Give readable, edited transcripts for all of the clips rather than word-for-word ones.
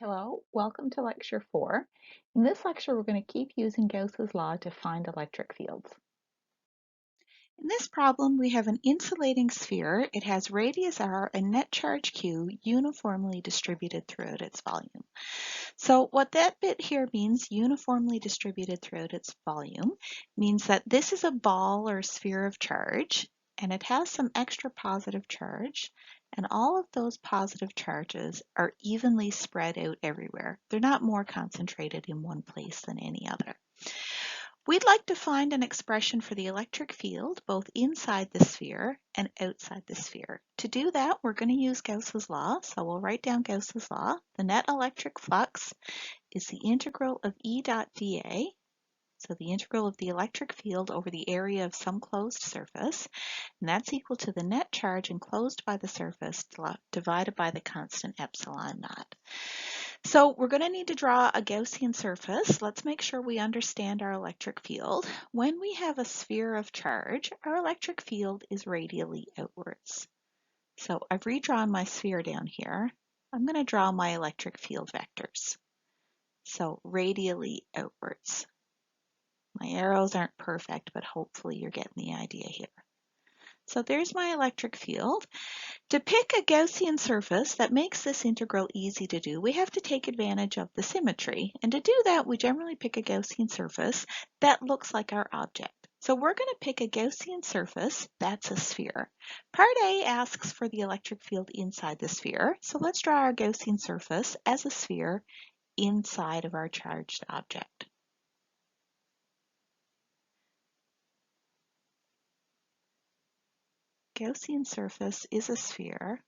Hello, welcome to lecture 4. In this lecture, we're going to keep using Gauss's law to find electric fields. In this problem, we have an insulating sphere. It has radius r and net charge q uniformly distributed throughout its volume. So what that bit here means, uniformly distributed throughout its volume, means that this is a ball or sphere of charge, and it has some extra positive charge, and all of those positive charges are evenly spread out everywhere. They're not more concentrated in one place than any other. We'd like to find an expression for the electric field both inside the sphere and outside the sphere. To do that, we're going to use Gauss's law. So we'll write down Gauss's law. The net electric flux is the integral of E dot dA. So the integral of the electric field over the area of some closed surface, and that's equal to the net charge enclosed by the surface divided by the constant epsilon naught. So we're going to need to draw a Gaussian surface. Let's make sure we understand our electric field. When we have a sphere of charge, our electric field is radially outwards. So I've redrawn my sphere down here. I'm going to draw my electric field vectors. So radially outwards. My arrows aren't perfect, but hopefully you're getting the idea here. So there's my electric field. To pick a Gaussian surface that makes this integral easy to do, we have to take advantage of the symmetry. And to do that, we generally pick a Gaussian surface that looks like our object. So we're going to pick a Gaussian surface that's a sphere. Part A asks for the electric field inside the sphere. So let's draw our Gaussian surface as a sphere inside of our charged object. Gaussian surface is a sphere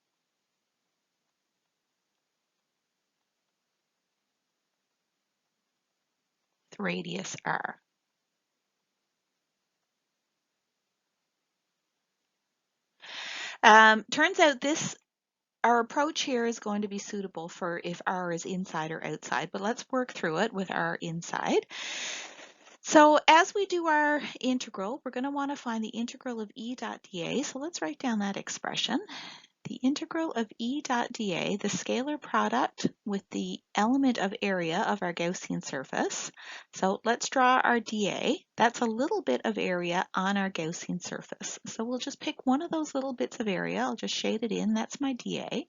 with radius r. Turns out our approach here is going to be suitable for if r is inside or outside, but let's work through it with r inside. So as we do our integral, we're going to want to find the integral of E dot dA. So let's write down that expression. The integral of E dot dA, the scalar product with the element of area of our Gaussian surface. So let's draw our dA. That's a little bit of area on our Gaussian surface. So we'll just pick one of those little bits of area. I'll just shade it in. That's my dA.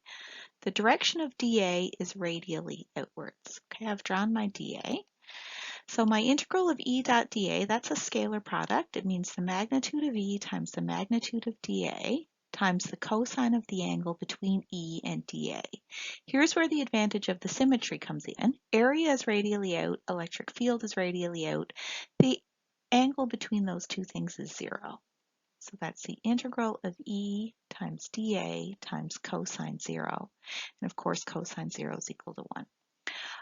The direction of dA is radially outwards. Okay, I've drawn my dA. So my integral of E dot dA, that's a scalar product. It means the magnitude of E times the magnitude of dA times the cosine of the angle between E and dA. Here's where the advantage of the symmetry comes in. Area is radially out, electric field is radially out. The angle between those two things is 0. So that's the integral of E times dA times cosine 0. And of course, cosine 0 is equal to 1.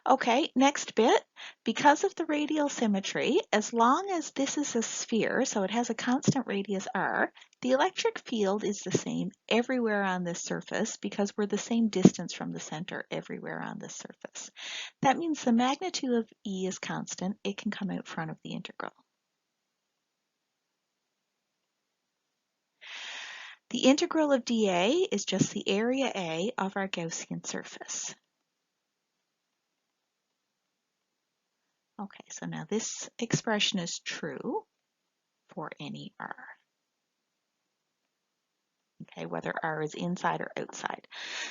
Okay, next bit. Because of the radial symmetry, as long as this is a sphere, so it has a constant radius r, the electric field is the same everywhere on this surface because we're the same distance from the center everywhere on this surface. That means the magnitude of E is constant. It can come out front of the integral. The integral of dA is just the area A of our Gaussian surface. Okay, so now this expression is true for any r. Okay, whether r is inside or outside.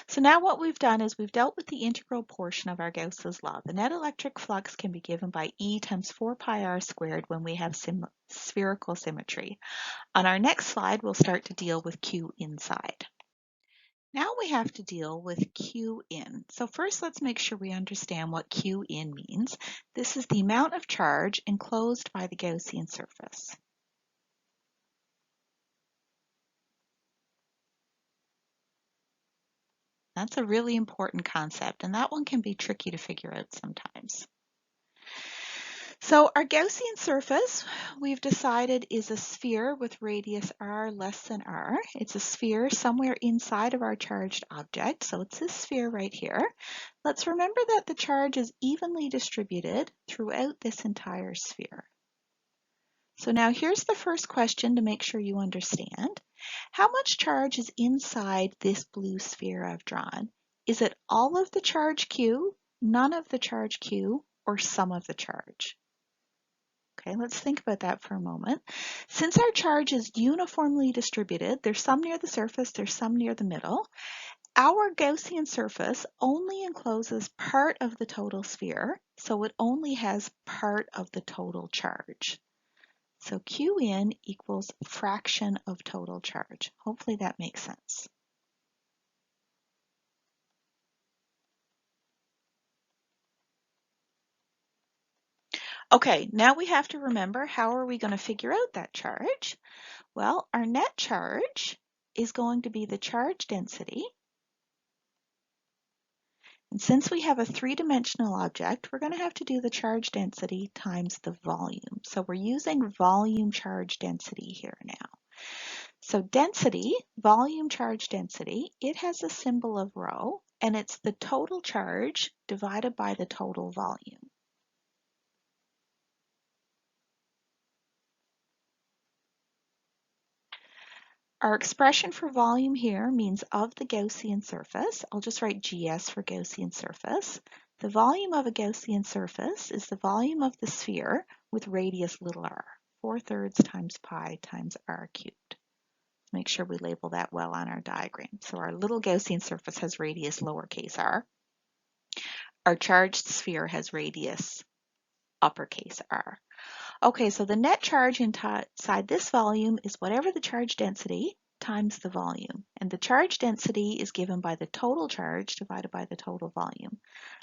So now what we've done is we've dealt with the integral portion of our Gauss's law. The net electric flux can be given by E times 4 pi r squared when we have spherical symmetry. On our next slide, we'll start to deal with Q inside. Now we have to deal with Q in. So first let's make sure we understand what Q in means. This is the amount of charge enclosed by the Gaussian surface. That's a really important concept, and that one can be tricky to figure out sometimes. So our Gaussian surface, we've decided, is a sphere with radius r less than r. It's a sphere somewhere inside of our charged object, so it's this sphere right here. Let's remember that the charge is evenly distributed throughout this entire sphere. So now here's the first question to make sure you understand. How much charge is inside this blue sphere I've drawn? Is it all of the charge Q, none of the charge q, or some of the charge? Okay, let's think about that for a moment. Since our charge is uniformly distributed, there's some near the surface, there's some near the middle, our Gaussian surface only encloses part of the total sphere, so it only has part of the total charge. So Q in equals fraction of total charge. Hopefully that makes sense. Okay, now we have to remember, how are we going to figure out that charge? Well, our net charge is going to be the charge density. And since we have a three-dimensional object, we're going to have to do the charge density times the volume. So we're using volume charge density here now. So density, volume charge density, it has a symbol of rho, and it's the total charge divided by the total volume. Our expression for volume here means of the Gaussian surface. I'll just write GS for Gaussian surface. The volume of a Gaussian surface is the volume of the sphere with radius little r, 4/3 times pi times r cubed. Make sure we label that well on our diagram. So our little Gaussian surface has radius lowercase r. Our charged sphere has radius uppercase r. Okay, so the net charge inside this volume is whatever the charge density times the volume. And the charge density is given by the total charge divided by the total volume.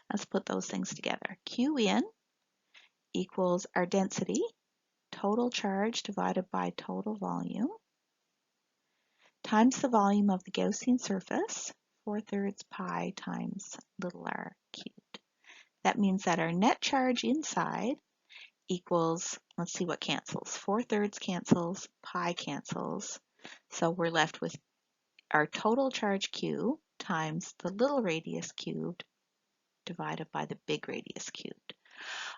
Let's put those things together. Q in equals our density, total charge divided by total volume, times the volume of the Gaussian surface, 4/3 pi times little r cubed. That means that our net charge inside equals, let's see what cancels. 4/3 cancels, pi cancels. So we're left with our total charge q times the little radius cubed divided by the big radius cubed.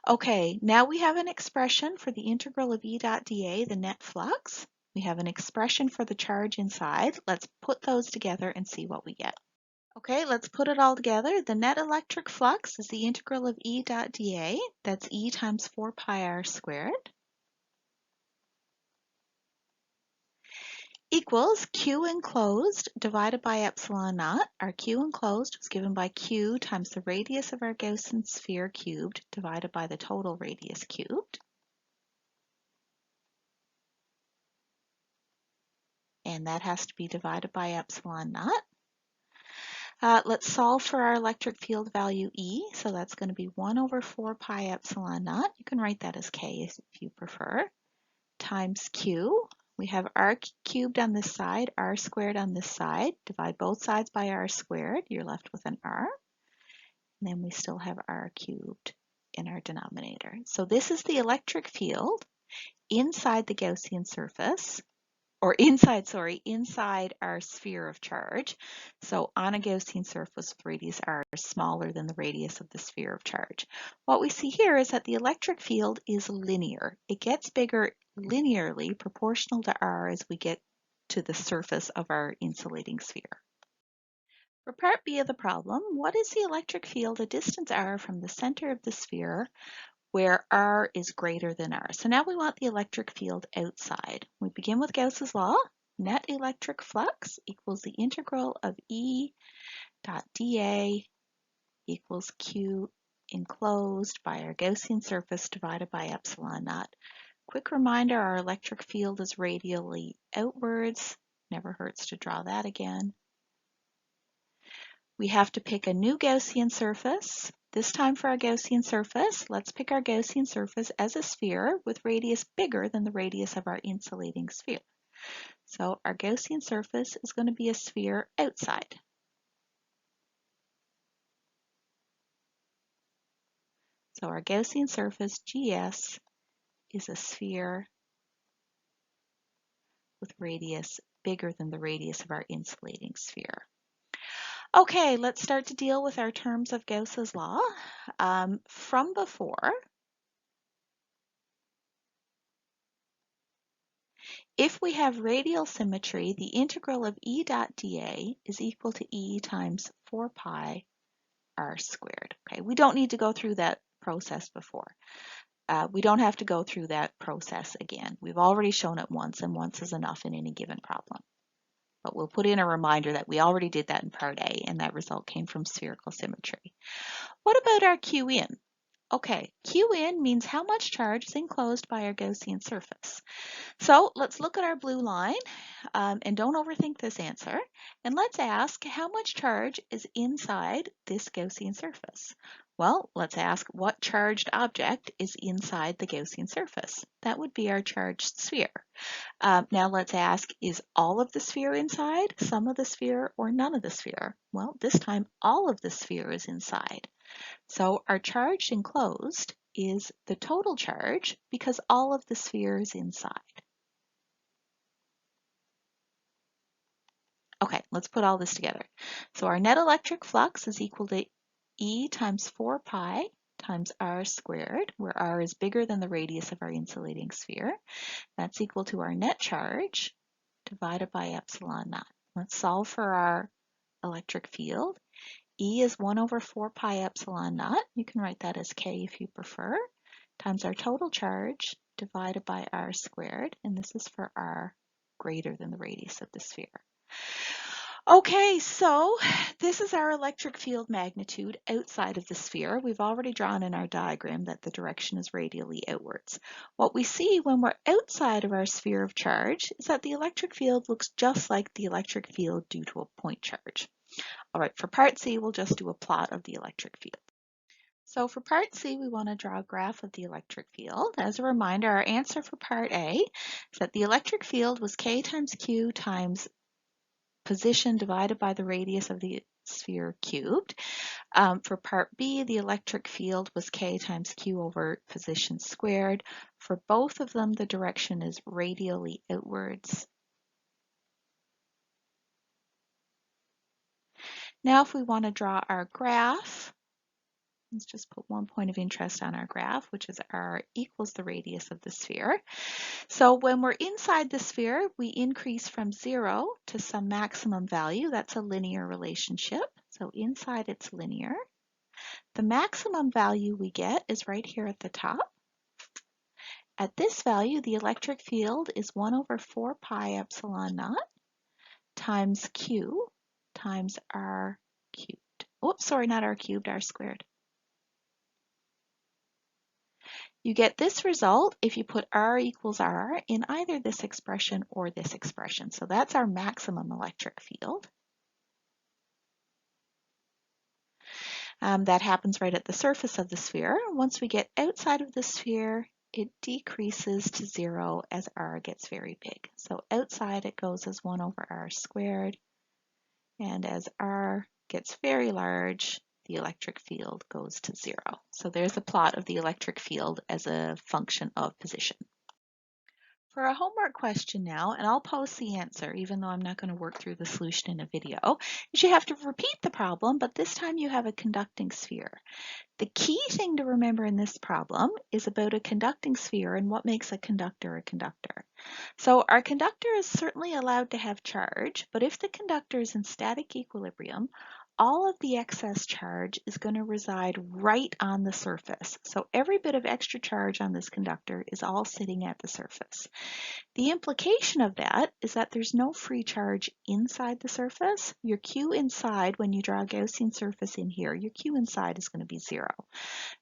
Okay, now we have an expression for the integral of E dot dA, the net flux. We have an expression for the charge inside. Let's put those together and see what we get. Okay, let's put it all together. The net electric flux is the integral of E dot dA. That's E times 4 pi r squared. Equals Q enclosed divided by epsilon naught. Our Q enclosed is given by Q times the radius of our Gaussian sphere cubed divided by the total radius cubed. And that has to be divided by epsilon naught. Let's solve for our electric field value E. So that's going to be 1 over 4 pi epsilon naught. You can write that as K if you prefer. Times Q. We have r cubed on this side, r squared on this side. Divide both sides by r squared. You're left with an r. And then we still have r cubed in our denominator. So this is the electric field inside the Gaussian surface, or inside our sphere of charge. So on a Gaussian surface with radius r is smaller than the radius of the sphere of charge. What we see here is that the electric field is linear. It gets bigger linearly proportional to r as we get to the surface of our insulating sphere. For part B of the problem, what is the electric field a distance r from the center of the sphere where r is greater than r? So now we want the electric field outside. We begin with Gauss's law. Net electric flux equals the integral of E dot dA equals Q enclosed by our Gaussian surface divided by epsilon naught. Quick reminder, our electric field is radially outwards. Never hurts to draw that again. We have to pick a new Gaussian surface. This time for our Gaussian surface, let's pick our Gaussian surface as a sphere with radius bigger than the radius of our insulating sphere. So our Gaussian surface is going to be a sphere outside. So our Gaussian surface, GS, is a sphere with radius bigger than the radius of our insulating sphere. Okay, let's start to deal with our terms of Gauss's law. From before, if we have radial symmetry, the integral of E dot dA is equal to E times 4 pi r squared. Okay, we don't need to go through that process before. We don't have to go through that process again. We've already shown it once, and once is enough in any given problem. But we'll put in a reminder that we already did that in part A, and that result came from spherical symmetry. What about our Q in? Okay, Q in means how much charge is enclosed by our Gaussian surface. So let's look at our blue line, and don't overthink this answer. And let's ask how much charge is inside this Gaussian surface. Well, let's ask what charged object is inside the Gaussian surface. That would be our charged sphere. Now let's ask, is all of the sphere inside, some of the sphere, or none of the sphere? Well, this time all of the sphere is inside. So our charged enclosed is the total charge because all of the sphere is inside. Okay, let's put all this together. So our net electric flux is equal to E times 4 pi times r squared, where r is bigger than the radius of our insulating sphere. That's equal to our net charge divided by epsilon naught. Let's solve for our electric field. E is 1 over 4 pi epsilon naught. You can write that as k if you prefer, times our total charge divided by r squared, and this is for r greater than the radius of the sphere. Okay, so this is our electric field magnitude outside of the sphere. We've already drawn in our diagram that the direction is radially outwards. What we see when we're outside of our sphere of charge is that the electric field looks just like the electric field due to a point charge. All right, for part C, we'll just do a plot of the electric field. So for part C, we want to draw a graph of the electric field. As a reminder, our answer for part A is that the electric field was K times Q times position divided by the radius of the sphere cubed. For part B, the electric field was K times Q over position squared. For both of them, the direction is radially outwards. Now if we want to draw our graph, let's just put one point of interest on our graph, which is r equals the radius of the sphere. So when we're inside the sphere, we increase from 0 to some maximum value. That's a linear relationship. So inside it's linear. The maximum value we get is right here at the top. At this value, the electric field is 1 over 4 pi epsilon naught times q times r cubed. Oops, sorry, not r cubed, r squared. You get this result if you put r equals r in either this expression or this expression. So that's our maximum electric field. That happens right at the surface of the sphere. Once we get outside of the sphere, it decreases to 0 as r gets very big. So outside it goes as 1 over r squared, and as r gets very large, the electric field goes to 0. So there's a plot of the electric field as a function of position. For a homework question now, and I'll post the answer even though I'm not going to work through the solution in a video, is you have to repeat the problem, but this time you have a conducting sphere. The key thing to remember in this problem is about a conducting sphere and what makes a conductor a conductor. So our conductor is certainly allowed to have charge, but if the conductor is in static equilibrium, all of the excess charge is going to reside right on the surface. So every bit of extra charge on this conductor is all sitting at the surface. The implication of that is that there's no free charge inside the surface. Your Q inside, when you draw a Gaussian surface in here, your Q inside is going to be 0.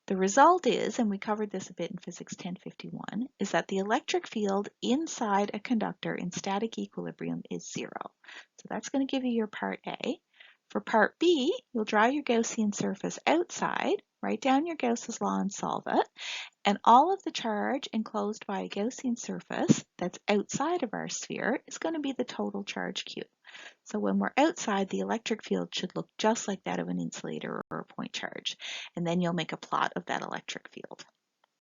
The result is, and we covered this a bit in physics 1051, is that the electric field inside a conductor in static equilibrium is 0. So that's going to give you your part A. For part B, you'll draw your Gaussian surface outside, write down your Gauss's law and solve it, and all of the charge enclosed by a Gaussian surface that's outside of our sphere is going to be the total charge Q. So when we're outside, the electric field should look just like that of an insulator or a point charge, and then you'll make a plot of that electric field.